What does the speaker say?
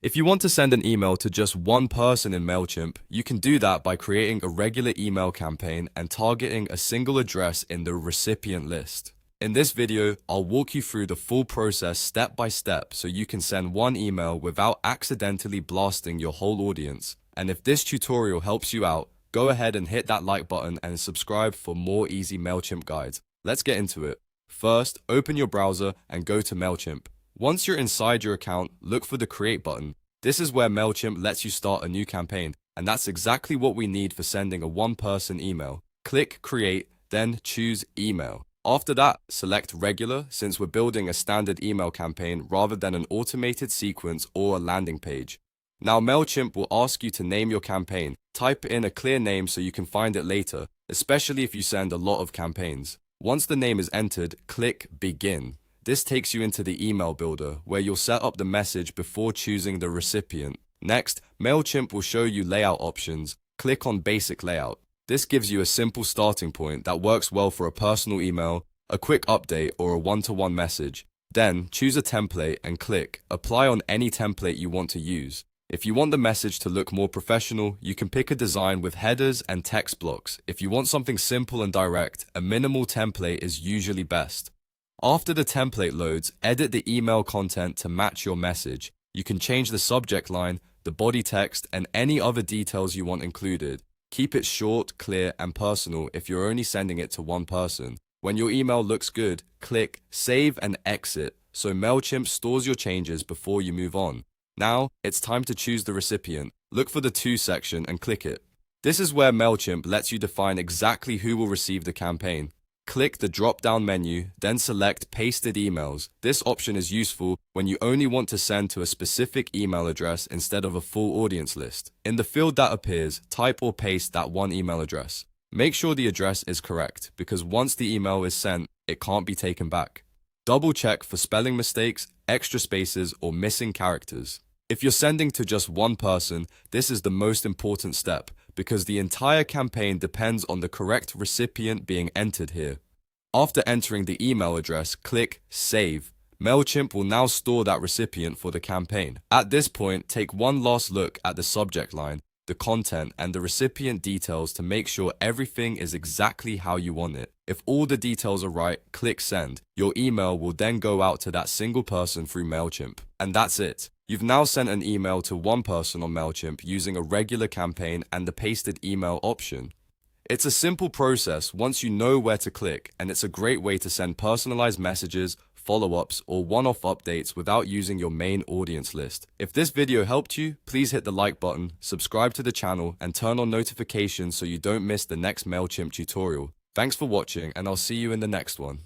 If you want to send an email to just one person in Mailchimp, you can do that by creating a regular email campaign and targeting a single address in the recipient list. In this video, I'll walk you through the full process step by step so you can send one email without accidentally blasting your whole audience. And if this tutorial helps you out, go ahead and hit that like button and subscribe for more easy Mailchimp guides. Let's get into it. First, open your browser and go to Mailchimp. Once you're inside your account, look for the Create button. This is where Mailchimp lets you start a new campaign, and that's exactly what we need for sending a one-person email. Click Create, then choose Email. After that, select Regular, since we're building a standard email campaign rather than an automated sequence or a landing page. Now Mailchimp will ask you to name your campaign. Type in a clear name so you can find it later, especially if you send a lot of campaigns. Once the name is entered, click Begin. This takes you into the email builder, where you'll set up the message before choosing the recipient. Next, Mailchimp will show you layout options. Click on Basic Layout. This gives you a simple starting point that works well for a personal email, a quick update, or a one-to-one message. Then, choose a template and click Apply on any template you want to use. If you want the message to look more professional, you can pick a design with headers and text blocks. If you want something simple and direct, a minimal template is usually best. After the template loads, edit the email content to match your message. You can change the subject line, the body text, and any other details you want included. Keep it short, clear, and personal if you're only sending it to one person. When your email looks good, click Save and Exit so Mailchimp stores your changes before you move on. Now, it's time to choose the recipient. Look for the To section and click it. This is where Mailchimp lets you define exactly who will receive the campaign. Click the drop-down menu, then select Pasted Emails. This option is useful when you only want to send to a specific email address instead of a full audience list. In the field that appears, type or paste that one email address. Make sure the address is correct, because once the email is sent, it can't be taken back. Double check for spelling mistakes, extra spaces, or missing characters. If you're sending to just one person, this is the most important step, because the entire campaign depends on the correct recipient being entered here. After entering the email address, click Save. Mailchimp will now store that recipient for the campaign. At this point, take one last look at the subject line, the content, and the recipient details to make sure everything is exactly how you want it. If all the details are right, click Send. Your email will then go out to that single person through Mailchimp. And that's it. You've now sent an email to one person on Mailchimp using a regular campaign and the pasted email option. It's a simple process once you know where to click, and it's a great way to send personalized messages, follow-ups, or one-off updates without using your main audience list. If this video helped you, please hit the like button, subscribe to the channel, and turn on notifications so you don't miss the next Mailchimp tutorial. Thanks for watching, and I'll see you in the next one.